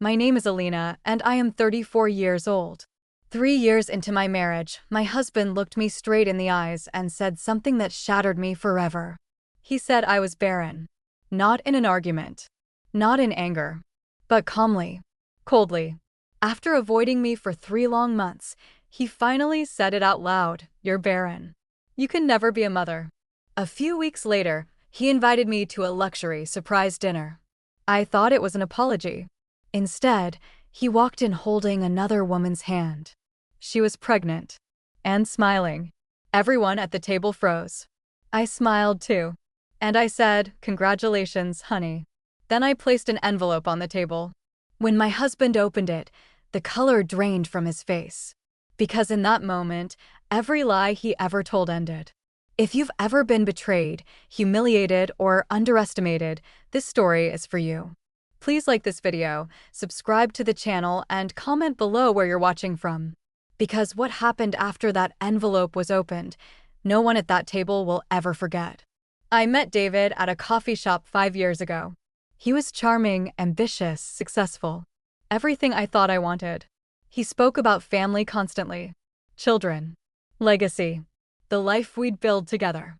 My name is Alina, and I am 34 years old. 3 years into my marriage, my husband looked me straight in the eyes and said something that shattered me forever. He said I was barren. Not in an argument. Not in anger. But calmly. Coldly. After avoiding me for 3 long months, he finally said it out loud. You're barren. You can never be a mother. A few weeks later, he invited me to a luxury surprise dinner. I thought it was an apology. Instead, he walked in holding another woman's hand. She was pregnant. And smiling. Everyone at the table froze. I smiled too. And I said, "Congratulations, honey." Then I placed an envelope on the table. When my husband opened it, the color drained from his face. Because in that moment, every lie he ever told ended. If you've ever been betrayed, humiliated, or underestimated, this story is for you. Please like this video, subscribe to the channel, and comment below where you're watching from. Because what happened after that envelope was opened, no one at that table will ever forget. I met David at a coffee shop 5 years ago. He was charming, ambitious, successful. Everything I thought I wanted. He spoke about family constantly. Children. Legacy. The life we'd build together.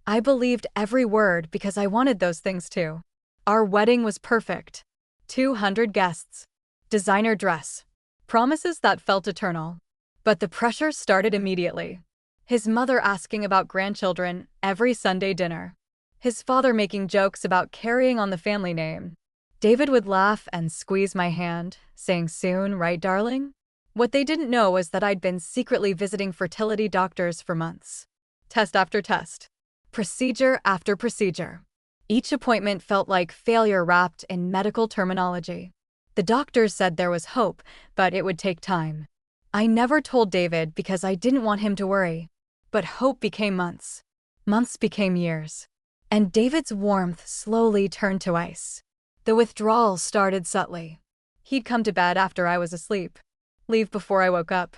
I believed every word because I wanted those things too. Our wedding was perfect. 200 guests. Designer dress. Promises that felt eternal. But the pressure started immediately. His mother asking about grandchildren every Sunday dinner. His father making jokes about carrying on the family name. David would laugh and squeeze my hand, saying, "Soon, right, darling?" What they didn't know was that I'd been secretly visiting fertility doctors for months. Test after test. Procedure after procedure. Each appointment felt like failure wrapped in medical terminology. The doctors said there was hope, but it would take time. I never told David because I didn't want him to worry. But hope became months. Months became years. And David's warmth slowly turned to ice. The withdrawal started subtly. He'd come to bed after I was asleep. Leave before I woke up.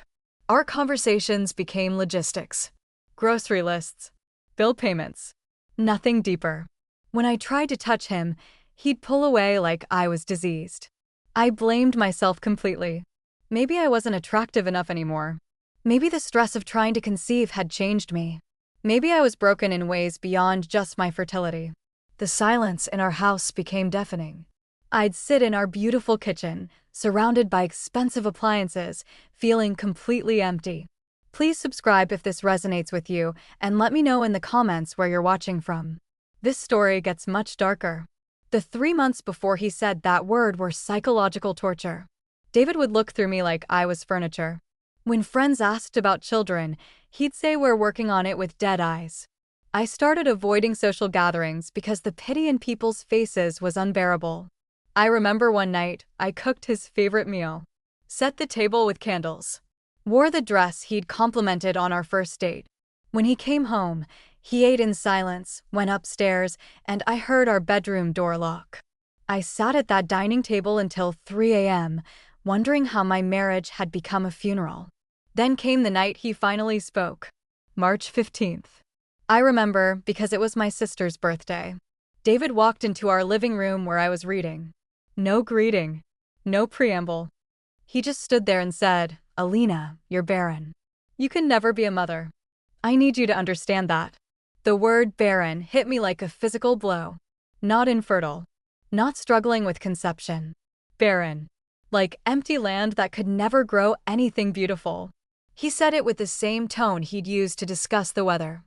Our conversations became logistics. Grocery lists. Bill payments. Nothing deeper. When I tried to touch him, he'd pull away like I was diseased. I blamed myself completely. Maybe I wasn't attractive enough anymore. Maybe the stress of trying to conceive had changed me. Maybe I was broken in ways beyond just my fertility. The silence in our house became deafening. I'd sit in our beautiful kitchen, surrounded by expensive appliances, feeling completely empty. Please subscribe if this resonates with you, and let me know in the comments where you're watching from. This story gets much darker. The 3 months before he said that word were psychological torture. David would look through me like I was furniture. When friends asked about children, he'd say we're working on it with dead eyes. I started avoiding social gatherings because the pity in people's faces was unbearable. I remember one night, I cooked his favorite meal. Set the table with candles. Wore the dress he'd complimented on our first date. When he came home, he ate in silence, went upstairs, and I heard our bedroom door lock. I sat at that dining table until 3 a.m., wondering how my marriage had become a funeral. Then came the night he finally spoke. March 15th. I remember because it was my sister's birthday. David walked into our living room where I was reading. No greeting. No preamble. He just stood there and said, "Alina, you're barren. You can never be a mother. I need you to understand that." The word barren hit me like a physical blow. Not infertile. Not struggling with conception. Barren. Like empty land that could never grow anything beautiful. He said it with the same tone he'd used to discuss the weather.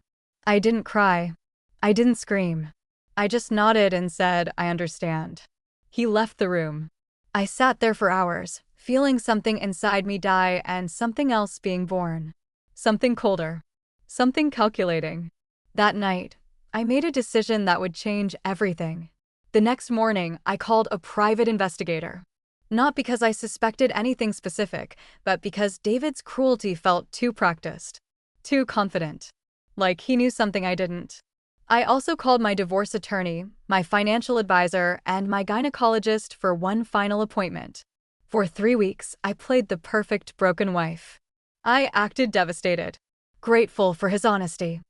I didn't cry. I didn't scream. I just nodded and said, "I understand." He left the room. I sat there for hours, feeling something inside me die and something else being born. Something colder. Something calculating. That night, I made a decision that would change everything. The next morning, I called a private investigator. Not because I suspected anything specific, but because David's cruelty felt too practiced. Too confident. Like he knew something I didn't. I also called my divorce attorney, my financial advisor, and my gynecologist for one final appointment. For 3 weeks, I played the perfect broken wife. I acted devastated. Grateful for his honesty.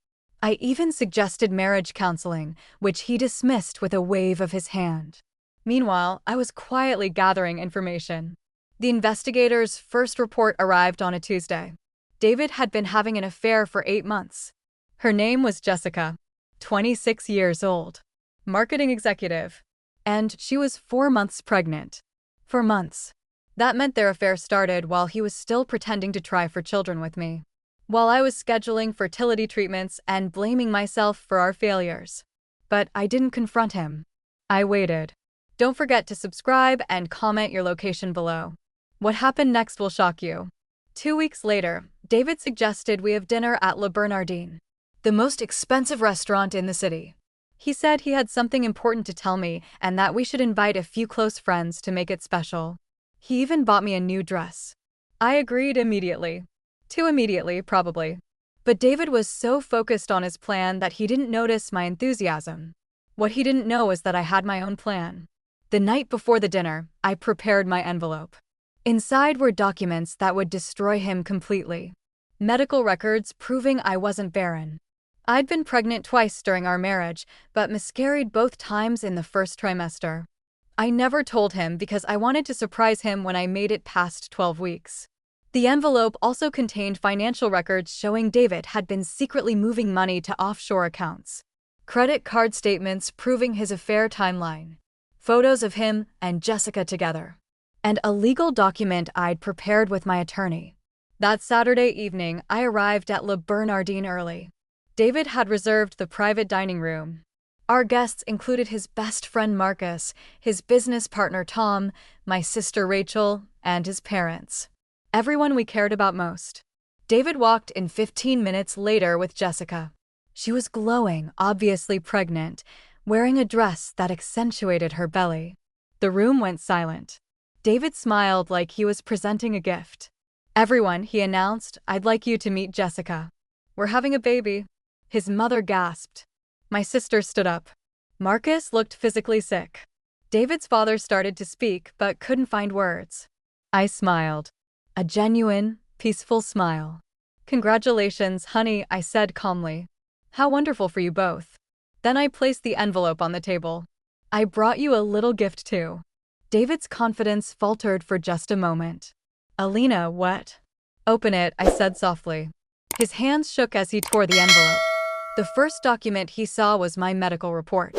I even suggested marriage counseling, which he dismissed with a wave of his hand. Meanwhile, I was quietly gathering information. The investigators' first report arrived on a Tuesday. David had been having an affair for 8 months. Her name was Jessica, 26 years old, marketing executive, and she was 4 months pregnant. For months. That meant their affair started while he was still pretending to try for children with me, while I was scheduling fertility treatments and blaming myself for our failures. But I didn't confront him. I waited. Don't forget to subscribe and comment your location below. What happened next will shock you. 2 weeks later, David suggested we have dinner at Le Bernardin, the most expensive restaurant in the city. He said he had something important to tell me and that we should invite a few close friends to make it special. He even bought me a new dress. I agreed immediately. Too immediately, probably. But David was so focused on his plan that he didn't notice my enthusiasm. What he didn't know is that I had my own plan. The night before the dinner, I prepared my envelope. Inside were documents that would destroy him completely. Medical records proving I wasn't barren. I'd been pregnant twice during our marriage, but miscarried both times in the first trimester. I never told him because I wanted to surprise him when I made it past 12 weeks. The envelope also contained financial records showing David had been secretly moving money to offshore accounts, credit card statements proving his affair timeline, photos of him and Jessica together, and a legal document I'd prepared with my attorney. That Saturday evening, I arrived at Le Bernardin early. David had reserved the private dining room. Our guests included his best friend Marcus, his business partner Tom, my sister Rachel, and his parents. Everyone we cared about most. David walked in 15 minutes later with Jessica. She was glowing, obviously pregnant, wearing a dress that accentuated her belly. The room went silent. David smiled like he was presenting a gift. "Everyone," he announced, "I'd like you to meet Jessica. We're having a baby." His mother gasped. My sister stood up. Marcus looked physically sick. David's father started to speak but couldn't find words. I smiled. A genuine, peaceful smile. "Congratulations, honey," I said calmly. "How wonderful for you both." Then I placed the envelope on the table. "I brought you a little gift too." David's confidence faltered for just a moment. "Alina, what?" "Open it," I said softly. His hands shook as he tore the envelope. The first document he saw was my medical report.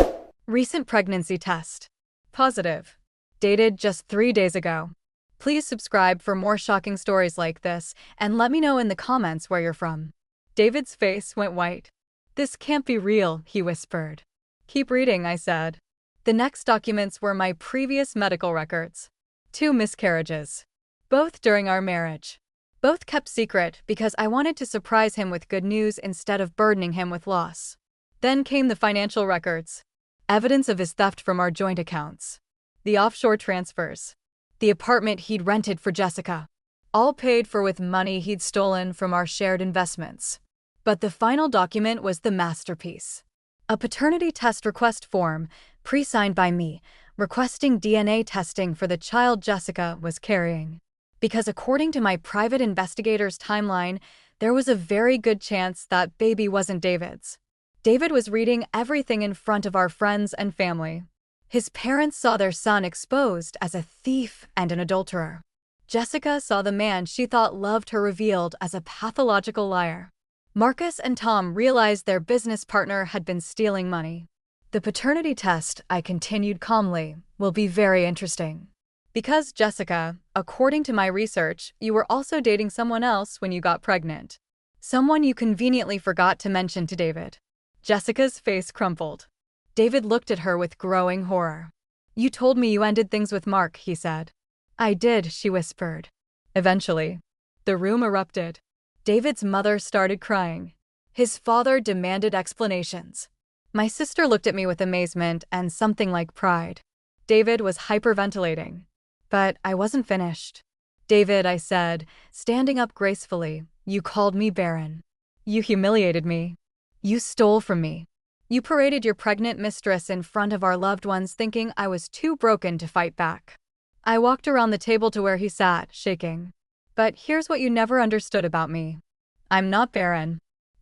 Recent pregnancy test. Positive. Dated just 3 days ago. Please subscribe for more shocking stories like this, and let me know in the comments where you're from. David's face went white. "This can't be real," he whispered. "Keep reading," I said. The next documents were my previous medical records. 2 miscarriages. Both during our marriage. Both kept secret because I wanted to surprise him with good news instead of burdening him with loss. Then came the financial records. Evidence of his theft from our joint accounts. The offshore transfers. The apartment he'd rented for Jessica. All paid for with money he'd stolen from our shared investments. But the final document was the masterpiece. A paternity test request form, pre-signed by me, requesting DNA testing for the child Jessica was carrying. Because according to my private investigator's timeline, there was a very good chance that baby wasn't David's. David was reading everything in front of our friends and family. His parents saw their son exposed as a thief and an adulterer. Jessica saw the man she thought loved her revealed as a pathological liar. Marcus and Tom realized their business partner had been stealing money. The paternity test, I continued calmly, will be very interesting. Because, Jessica, according to my research, you were also dating someone else when you got pregnant. Someone you conveniently forgot to mention to David. Jessica's face crumpled. David looked at her with growing horror. "You told me you ended things with Mark," he said. "I did," she whispered. Eventually. The room erupted. David's mother started crying. His father demanded explanations. My sister looked at me with amazement and something like pride. David was hyperventilating. But I wasn't finished. "David," I said, standing up gracefully, "you called me barren. You humiliated me. You stole from me. You paraded your pregnant mistress in front of our loved ones thinking I was too broken to fight back." I walked around the table to where he sat, shaking. "But here's what you never understood about me. I'm not barren.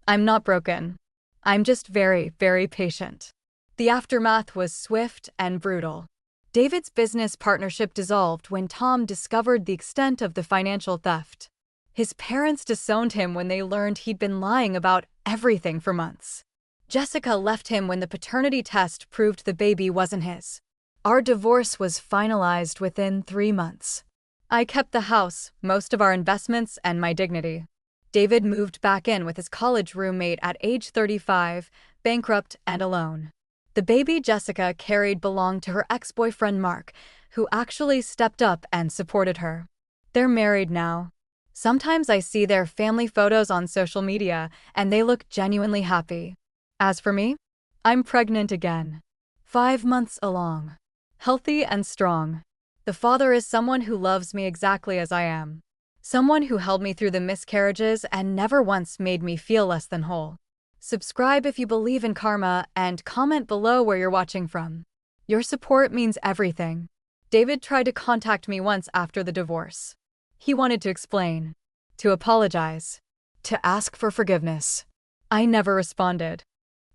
I'm not broken. I'm just very, very patient." The aftermath was swift and brutal. David's business partnership dissolved when Tom discovered the extent of the financial theft. His parents disowned him when they learned he'd been lying about everything for months. Jessica left him when the paternity test proved the baby wasn't his. Our divorce was finalized within 3 months. I kept the house, most of our investments, and my dignity. David moved back in with his college roommate at age 35, bankrupt and alone. The baby Jessica carried belonged to her ex-boyfriend Mark, who actually stepped up and supported her. They're married now. Sometimes I see their family photos on social media, and they look genuinely happy. As for me, I'm pregnant again. 5 months along. Healthy and strong. The father is someone who loves me exactly as I am. Someone who held me through the miscarriages and never once made me feel less than whole. Subscribe if you believe in karma and comment below where you're watching from. Your support means everything. David tried to contact me once after the divorce. He wanted to explain, to apologize, to ask for forgiveness. I never responded.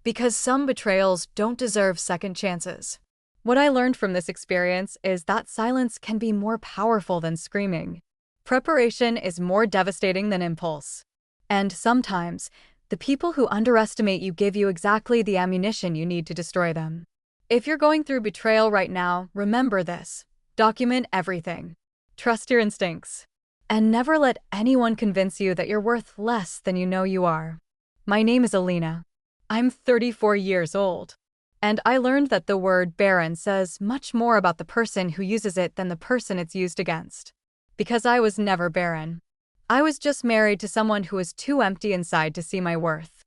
Because some betrayals don't deserve second chances. What I learned from this experience is that silence can be more powerful than screaming. Preparation is more devastating than impulse. And sometimes, the people who underestimate you give you exactly the ammunition you need to destroy them. If you're going through betrayal right now, remember this. Document everything. Trust your instincts. And never let anyone convince you that you're worth less than you know you are. My name is Alina. I'm 34 years old. And I learned that the word barren says much more about the person who uses it than the person it's used against. Because I was never barren. I was just married to someone who was too empty inside to see my worth.